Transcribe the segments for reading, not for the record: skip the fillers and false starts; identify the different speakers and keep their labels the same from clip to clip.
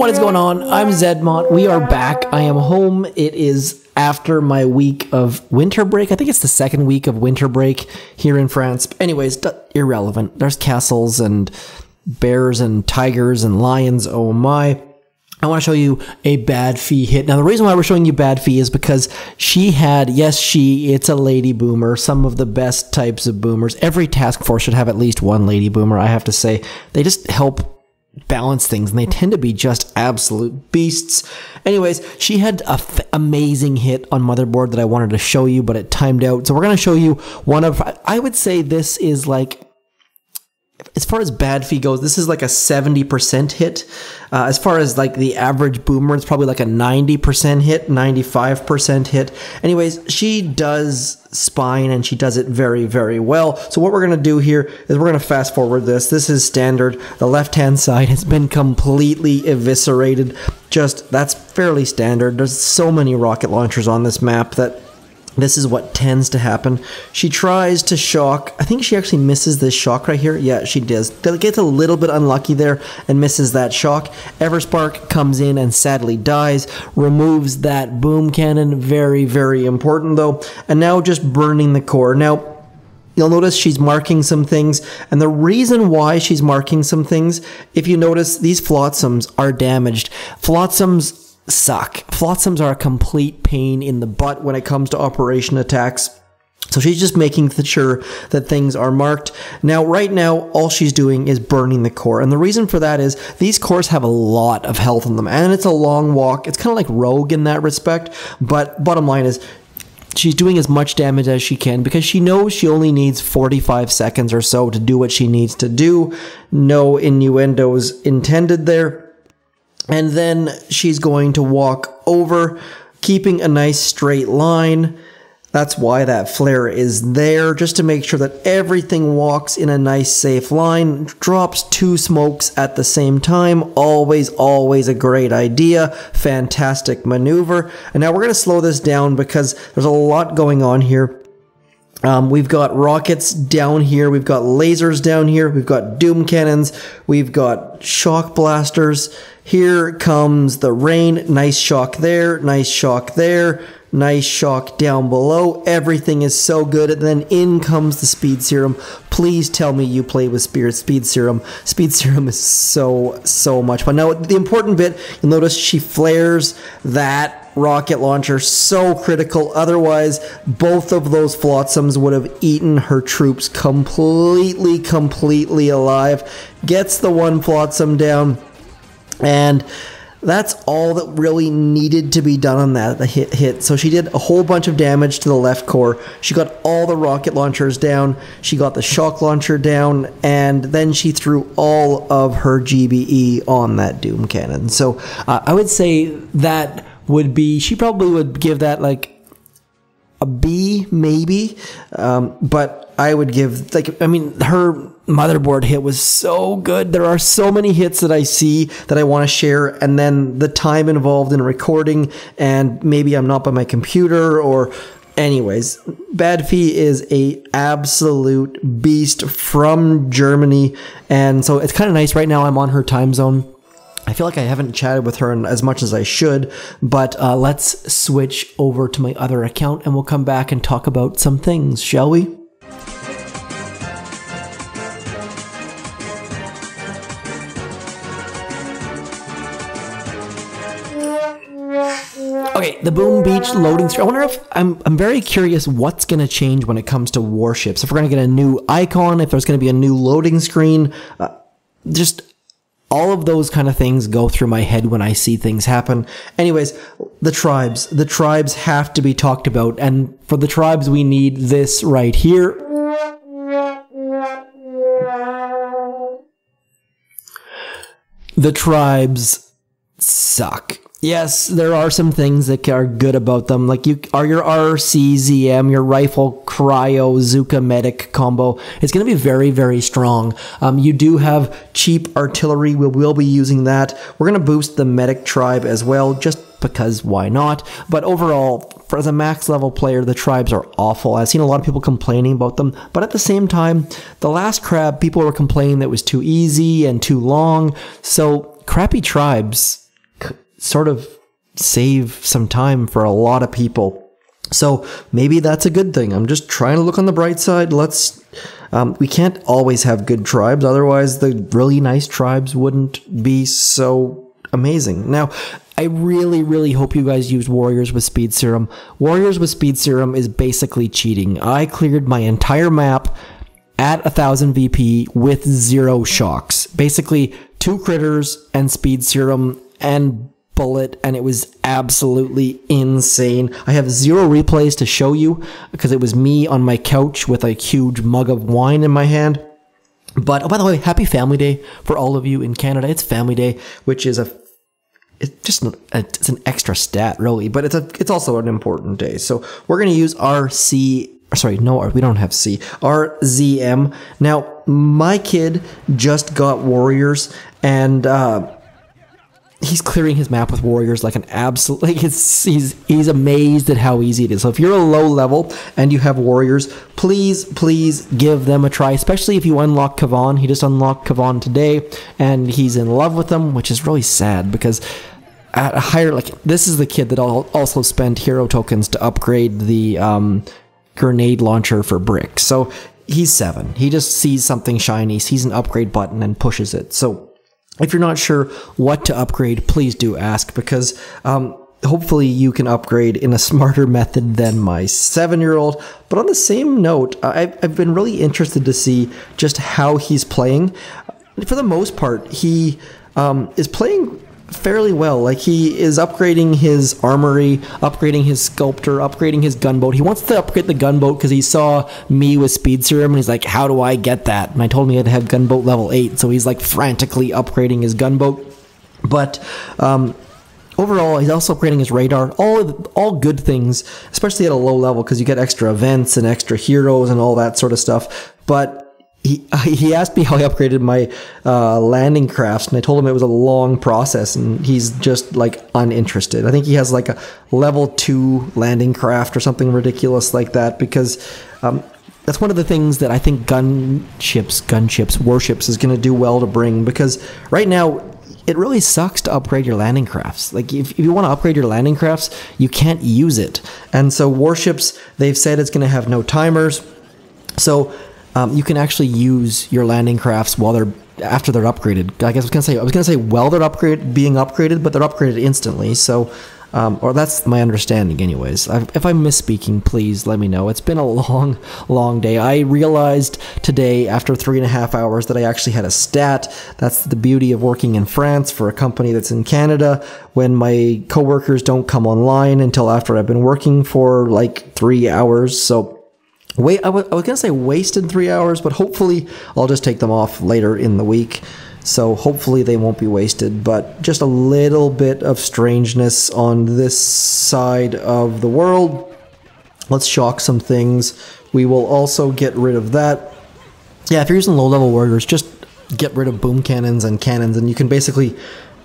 Speaker 1: What is going on? I'm zmoT. We are back. I am home. It is after my week of winter break. I think it's the second week of winter break here in France. Anyways, irrelevant. There's castles and bears and tigers and lions. Oh my. I want to show you a bad fee hit. Now, the reason why we're showing you bad fee is because she had, it's a lady boomer, some of the best types of boomers. Every task force should have at least one lady boomer, I have to say. They just help balance things, and they tend to be just absolute beasts. Anyways, she had an amazing hit on motherboard that I wanted to show you, but it timed out. So we're going to show you one of, I would say this is like, as far as bad fee goes, this is like a 70% hit. As far as like the average boomer, it's probably like a 90% hit, 95% hit. Anyways, she does spine and she does it very, very well. So what we're going to do here is we're going to fast forward this. This is standard. The left-hand side has been completely eviscerated. That's fairly standard. There's so many rocket launchers on this map that this is what tends to happen. She tries to shock. I think she actually misses this shock right here. Yeah, she does. Gets a little bit unlucky there and misses that shock. Everspark comes in and sadly dies. Removes that boom cannon. Very, very important though. And now just burning the core. Now, you'll notice she's marking some things. And the reason why she's marking some things, if you notice, these flotsams are damaged. Flotsams suck. Flotsams are a complete pain in the butt when it comes to operation attacks. So she's just making sure that things are marked. Now, right now, all she's doing is burning the core. And the reason for that is these cores have a lot of health on them. And it's a long walk. It's kind of like Rogue in that respect. But bottom line is, she's doing as much damage as she can because she knows she only needs 45 seconds or so to do what she needs to do. No innuendos intended there. And then she's going to walk over, keeping a nice straight line. That's why that flare is there, just to make sure that everything walks in a nice safe line. Drops 2 smokes at the same time. Always, always a great idea. Fantastic maneuver. And now we're going to slow this down because there's a lot going on here. We've got rockets down here, we've got lasers down here, we've got doom cannons, we've got shock blasters. Here comes the rain. Nice shock there, nice shock there, nice shock down below. Everything is so good. And then in comes the speed serum. Please tell me you play with speed serum. Speed serum is so much fun. Now, the important bit, you'll notice she flares that rocket launcher, so critical. Otherwise, both of those flotsams would have eaten her troops completely alive. Gets the one flotsam down, and that's all that really needed to be done on that, the hit. So she did a whole bunch of damage to the left core. She got all the rocket launchers down. She got the shock launcher down. And then she threw all of her GBE on that doom cannon. So I would say that would be, she probably would give that like a B maybe. But I would give, like, I mean, her motherboard hit was so good. There are so many hits that I see that I want to share, and then the time involved in recording, and maybe I'm not by my computer, or anyways, Bad Fee is a absolute beast from Germany, and so it's kind of nice. Right now I'm on her time zone. I feel like I haven't chatted with her as much as I should, but let's switch over to my other account and we'll come back and talk about some things, shall we? Okay, the Boom Beach loading screen. I wonder if, I'm very curious what's going to change when it comes to warships. If we're going to get a new icon, if there's going to be a new loading screen, just all of those kind of things go through my head when I see things happen. Anyways, the tribes. The tribes have to be talked about, and for the tribes we need this right here. The tribes suck. Yes, there are some things that are good about them, like your RCZM, your rifle cryo Zooka medic combo. It's going to be very, very strong. You do have cheap artillery. We will be using that. We're going to boost the medic tribe as well, just because why not? But overall, as a max level player, the tribes are awful. I've seen a lot of people complaining about them, but at the same time, the last crab, people were complaining that it was too easy and too long. So crappy tribes sort of save some time for a lot of people. So maybe that's a good thing. I'm just trying to look on the bright side. We can't always have good tribes, otherwise the really nice tribes wouldn't be so amazing. Now, I really, really hope you guys used Warriors with Speed Serum. Warriors with Speed Serum is basically cheating. I cleared my entire map at 1000 VP with 0 shocks. Basically, 2 critters and Speed Serum and bullet, and it was absolutely insane. I have 0 replays to show you because it was me on my couch with a huge mug of wine in my hand. But, oh, by the way, happy Family Day for all of you in Canada. It's Family Day, which is it's an extra stat, really, but it's also an important day. So we're going to use we don't have C, RZM. Now, my kid just got Warriors, and he's clearing his map with Warriors like an absolute, like he's amazed at how easy it is. So if you're a low level and you have Warriors, please give them a try, especially if you unlock Kavan. He just unlocked Kavan today, and he's in love with them, which is really sad because at a higher, like, this is the kid that also spent hero tokens to upgrade the grenade launcher for brick. So he's 7. He just sees something shiny, sees an upgrade button, and pushes it. So if you're not sure what to upgrade, please do ask, because hopefully you can upgrade in a smarter method than my 7-year-old. But on the same note, I've been really interested to see just how he's playing. For the most part, he is playing fairly well. Like, he is upgrading his Armory, upgrading his Sculptor, upgrading his Gunboat. He wants to upgrade the Gunboat because he saw me with Speed Serum, and he's like, how do I get that? And I told him he had to have Gunboat level 8, so he's like frantically upgrading his Gunboat. But overall, he's also upgrading his Radar. All good things, especially at a low level, because you get extra events and extra heroes and all that sort of stuff. But he asked me how I upgraded my landing crafts, and I told him it was a long process, and he's just like uninterested. I think he has like a level 2 landing craft or something ridiculous like that, because that's one of the things that I think gunships, warships is going to do well to bring, because right now it really sucks to upgrade your landing crafts. Like, if you want to upgrade your landing crafts, you can't use it. And so warships, they've said it's going to have no timers, so you can actually use your landing crafts after they're upgraded. I guess I was gonna say while they're being upgraded, but they're upgraded instantly. So, or that's my understanding, anyways. If I'm misspeaking, please let me know. It's been a long day. I realized today, after 3.5 hours, that I actually had a stat. That's the beauty of working in France for a company that's in Canada, when my coworkers don't come online until after I've been working for like 3 hours. So I was going to say wasted 3 hours, but hopefully I'll just take them off later in the week. So hopefully they won't be wasted, but just a little bit of strangeness on this side of the world. Let's shock some things. We will also get rid of that. Yeah, if you're using low-level warriors, just get rid of boom cannons, and you can basically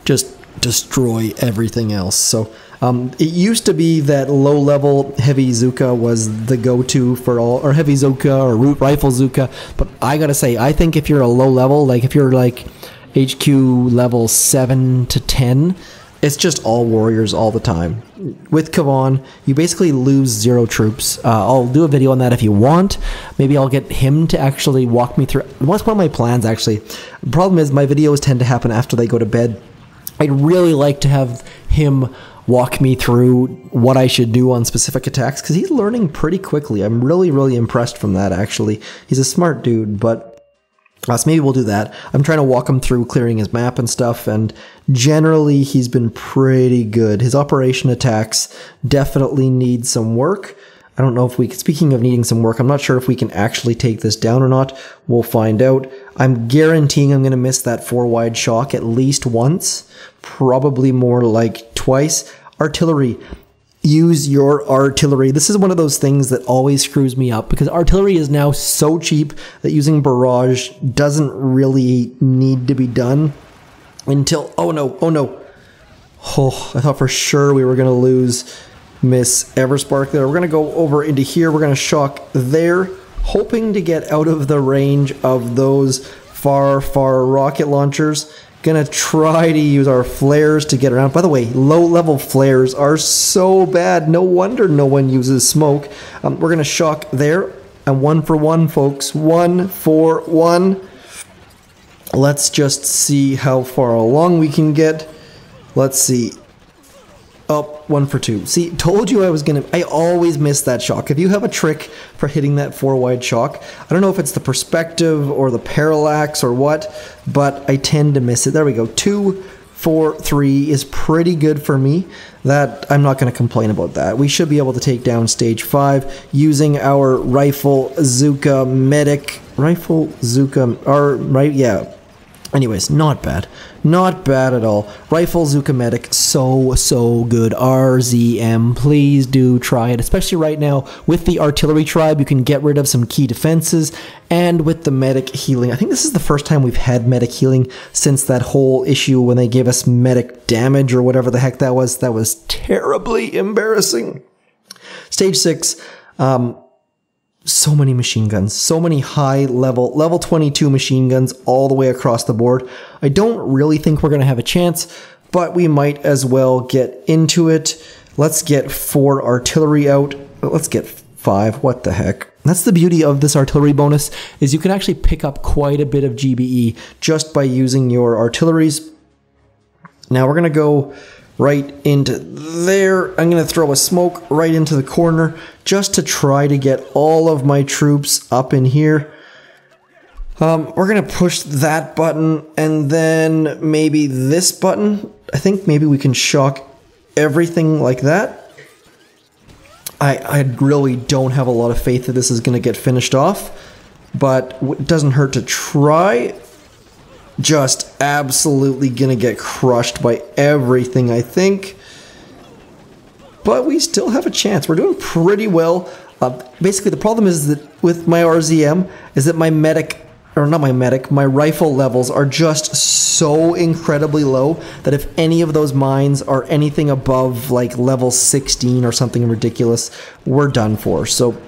Speaker 1: just destroy everything else. So it used to be that low-level heavy zooka was the go-to for all, or heavy zooka or root rifle zooka. But I gotta say, I think if you're a low level, like if you're like HQ level 7 to 10, it's just all warriors all the time. With Kavan, you basically lose 0 troops. I'll do a video on that if you want. Maybe I'll get him to actually walk me through. That's one of my plans, actually. The problem is my videos tend to happen after they go to bed. I'd really like to have him walk me through what I should do on specific attacks, because he's learning pretty quickly. I'm really impressed from that, actually. He's a smart dude, but so maybe we'll do that. I'm trying to walk him through clearing his map and stuff, and generally he's been pretty good. His operation attacks definitely need some work. I don't know if speaking of needing some work, I'm not sure if we can actually take this down or not. We'll find out. I'm guaranteeing I'm going to miss that 4-wide shock at least once, probably more like twice. Artillery. Use your artillery. This is one of those things that always screws me up, because artillery is now so cheap that using barrage doesn't really need to be done until... Oh no. I thought for sure we were going to miss Everspark there. We're going to go over into here. We're going to shock there, hoping to get out of the range of those far rocket launchers, Gonna try to use our flares to get around. By the way, low-level flares are so bad. No wonder no one uses smoke. We're gonna shock there. And 1 for 1, folks. 1 for 1. Let's just see how far along we can get. Let's see. Oh, 1 for 2. See, told you I was gonna... I always miss that shock. If you have a trick for hitting that 4-wide shock, I don't know if it's the perspective or the parallax or what, but I tend to miss it. There we go. 2 for 3 is pretty good for me. That, I'm not going to complain about that. We should be able to take down stage 5 using our rifle Zooka medic. Rifle Zooka... right, yeah. Anyways, not bad. Not bad at all. Rifle Zooka Medic, so good. RZM, please do try it. Especially right now with the artillery tribe, you can get rid of some key defenses. And with the medic healing, I think this is the first time we've had medic healing since that whole issue when they gave us medic damage or whatever the heck that was. That was terribly embarrassing. Stage 6, so many machine guns, so many high level 22 machine guns all the way across the board. I don't really think we're going to have a chance, but we might as well get into it. Let's get 4 artillery out. Let's get 5. What the heck? That's the beauty of this artillery bonus, is you can actually pick up quite a bit of GBE just by using your artilleries. Now we're going to go right into there. I'm going to throw a smoke right into the corner just to try to get all of my troops up in here. We're going to push that button and then maybe this button. I think maybe we can shock everything like that. I really don't have a lot of faith that this is going to get finished off, but it doesn't hurt to try. Just absolutely gonna get crushed by everything, I think. But we still have a chance. We're doing pretty well. Basically, the problem is that with my RZM, is that my medic, or not my medic, my rifle levels are just so incredibly low that if any of those mines are anything above like level 16 or something ridiculous, we're done for. So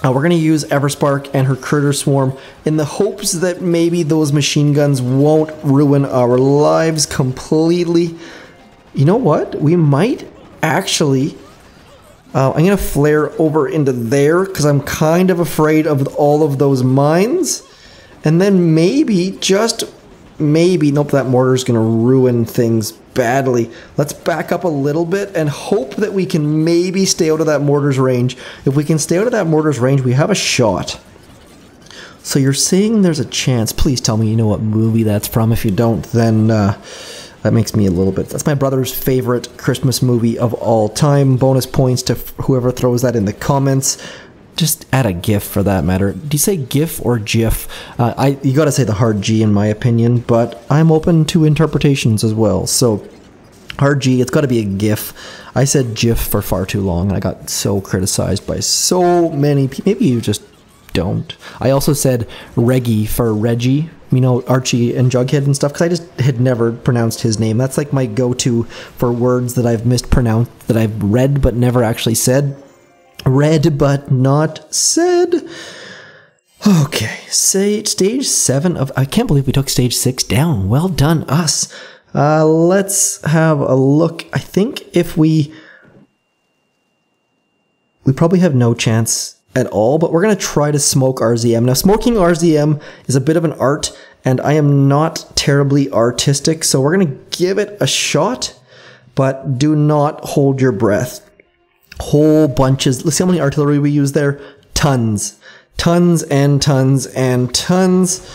Speaker 1: we're going to use Everspark and her critter swarm in the hopes that maybe those machine guns won't ruin our lives completely. You know what? We might actually... I'm going to flare over into there because I'm kind of afraid of all of those mines. And then maybe, just maybe... Nope, that mortar is going to ruin things badly. Let's back up a little bit and hope that we can maybe stay out of that mortar's range. If we can stay out of that mortar's range, we have a shot. So you're saying there's a chance. Please tell me you know what movie that's from. If you don't, then that makes me a little bit... That's my brother's favorite Christmas movie of all time. Bonus points to whoever throws that in the comments. Just add a GIF for that matter. Do you say GIF or GIF? You gotta say the hard G in my opinion, but I'm open to interpretations as well. So, hard G, it's gotta be a GIF. I said GIF for far too long, and I got so criticized by so many people. Maybe you just don't. I also said Reggie for Reggie, you know, Archie and Jughead and stuff, because I just had never pronounced his name. That's like my go-to for words that I've mispronounced, that I've read but never actually said. Read but not said. Okay, stage 7 of... I can't believe we took stage 6 down. Well done, us. Let's have a look. I think if we probably have no chance at all, but we're going to try to smoke RZM. Now, smoking RZM is a bit of an art, and I am not terribly artistic, so we're going to give it a shot, but do not hold your breath. Whole bunches. Let's see how many artillery we use there. Tons. Tons and tons and tons.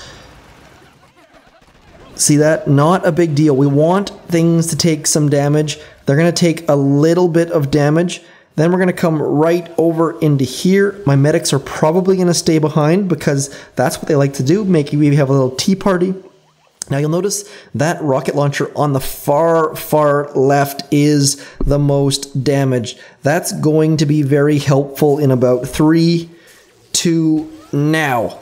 Speaker 1: See that? Not a big deal. We want things to take some damage. They're going to take a little bit of damage. Then we're going to come right over into here. My medics are probably going to stay behind because that's what they like to do. Maybe we have a little tea party. Now you'll notice that rocket launcher on the far left is the most damaged. That's going to be very helpful in about 3, 2, now.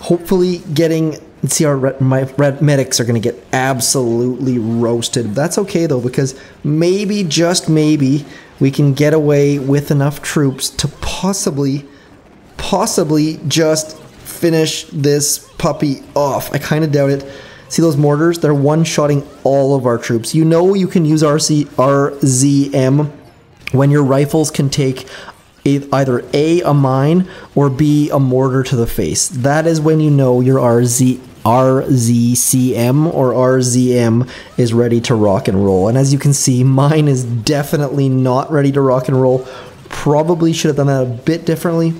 Speaker 1: Hopefully getting... See, my red medics are going to get absolutely roasted. That's okay though, because maybe, just maybe, we can get away with enough troops to possibly just finish this puppy off. I kind of doubt it. See those mortars? They're one-shotting all of our troops. You know you can use RZM when your rifles can take either A, mine, or B, a mortar to the face. That is when you know your RZCM or RZM is ready to rock and roll. And as you can see, mine is definitely not ready to rock and roll. Probably should have done that a bit differently.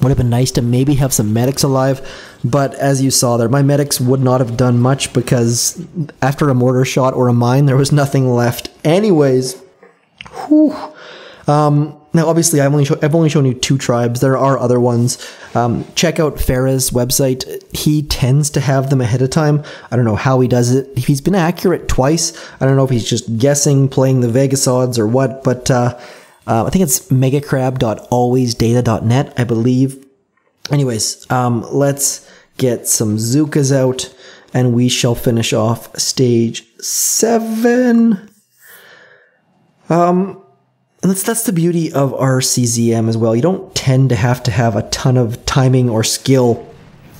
Speaker 1: Would have been nice to maybe have some medics alive, but as you saw there, my medics would not have done much because after a mortar shot or a mine, there was nothing left. Anyways, whew. Now, obviously, I've only shown you 2 tribes. There are other ones. Check out Farah's website. He tends to have them ahead of time. I don't know how he does it. He's been accurate twice. I don't know if he's just guessing, playing the Vegas odds or what, but I think it's megacrab.alwaysdata.net, I believe. Anyways, let's get some Zookas out, and we shall finish off stage 7. And that's the beauty of RCZM as well. You don't tend to have a ton of timing or skill.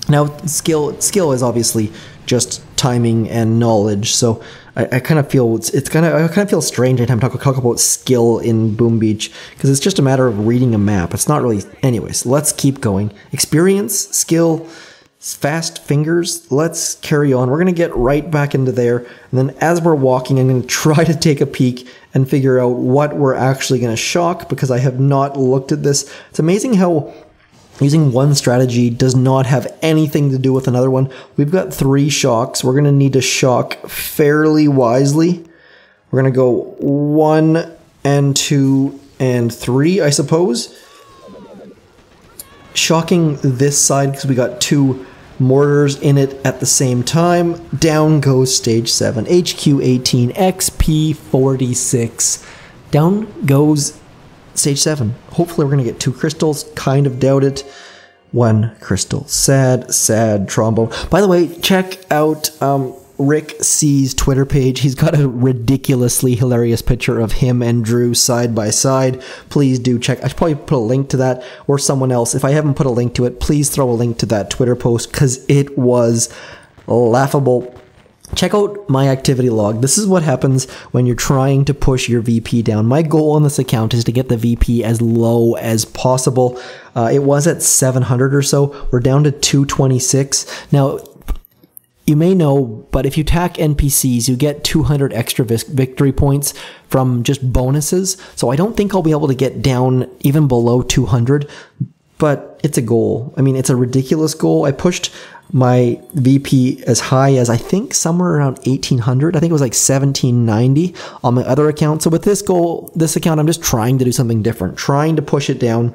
Speaker 1: Now, skill is obviously just timing and knowledge. So I kind of feel I kind of feel strange anytime I talk about skill in Boom Beach because it's just a matter of reading a map. It's not really. Anyways, let's keep going. Experience, skill, fast fingers. Let's carry on. We're gonna get right back into there, and then as we're walking, I'm gonna try to take a peek and figure out what we're actually gonna shock because I have not looked at this. It's amazing how using one strategy does not have anything to do with another one. We've got 3 shocks. We're gonna need to shock fairly wisely. We're gonna go 1 and 2 and 3, I suppose. Shocking this side because we got 2 mortars in it at the same time. Down goes stage 7. HQ 18, XP 46. Down goes stage 7. Hopefully we're going to get 2 crystals. Kind of doubt it. 1 crystal. Sad trombone. By the way, check out Rick C's Twitter page. He's got a ridiculously hilarious picture of him and Drew side by side. Please do check. I should probably put a link to that, or someone else. If I haven't put a link to it, please throw a link to that Twitter post because it was laughable. Check out my activity log. This is what happens when you're trying to push your VP down. My goal on this account is to get the VP as low as possible. It was at 700 or so. We're down to 226. Now, you may know, but if you attack NPCs, you get 200 extra victory points from just bonuses. So I don't think I'll be able to get down even below 200, but it's a goal. I mean, it's a ridiculous goal. I pushed my VP as high as I think somewhere around 1800. I think it was like 1790 on my other account. So with this account, I'm just trying to do something different, trying to push it down,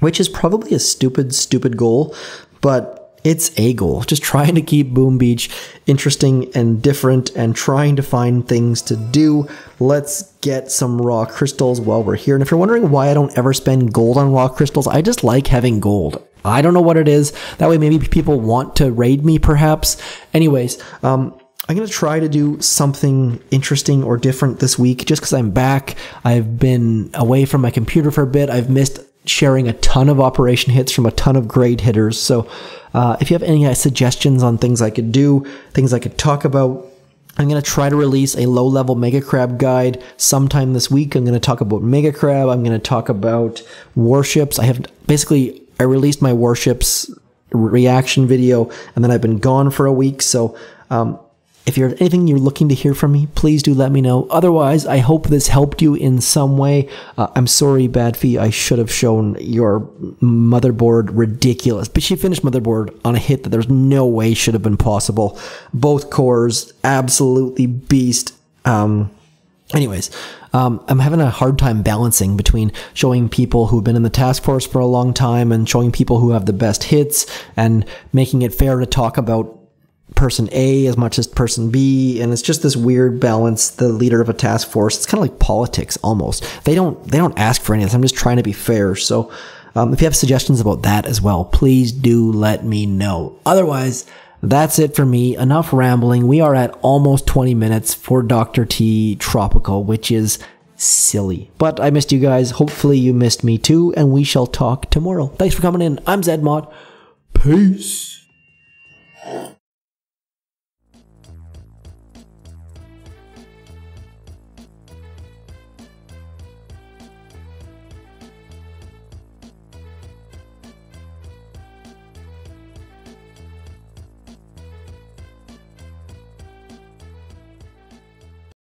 Speaker 1: which is probably a stupid goal, but it's a goal. Just trying to keep Boom Beach interesting and different and trying to find things to do. Let's get some raw crystals while we're here. And if you're wondering why I don't ever spend gold on raw crystals, I just like having gold. I don't know what it is. That way maybe people want to raid me perhaps. Anyways, I'm going to try to do something interesting or different this week just because I'm back. I've been away from my computer for a bit. I've missed sharing a ton of operation hits from a ton of great hitters. So if you have any suggestions on things I could do, things I could talk about, I'm going to try to release a low-level Mega Crab guide sometime this week. I'm going to talk about Mega Crab. I'm going to talk about warships. I released my warships reaction video, and then I've been gone for a week. So if you're anything you're looking to hear from me, please do let me know. Otherwise, I hope this helped you in some way. I'm sorry, Badfee. I should have shown your motherboard ridiculous. But she finished motherboard on a hit that there's no way should have been possible. Both cores, absolutely beast. Anyways, I'm having a hard time balancing between showing people who've been in the task force for a long time and showing people who have the best hits and making it fair to talk about person A as much as person B, and it's just this weird balance. The leader of a task force, it's kind of like politics almost. They don't ask for any of this. I'm just trying to be fair. So if you have suggestions about that as well, please do let me know. Otherwise, that's it for me. Enough rambling. We are at almost 20 minutes for DrT Tropical, which is silly. But I missed you guys. Hopefully you missed me too, and we shall talk tomorrow. Thanks for coming in. I'm zmoT. Peace.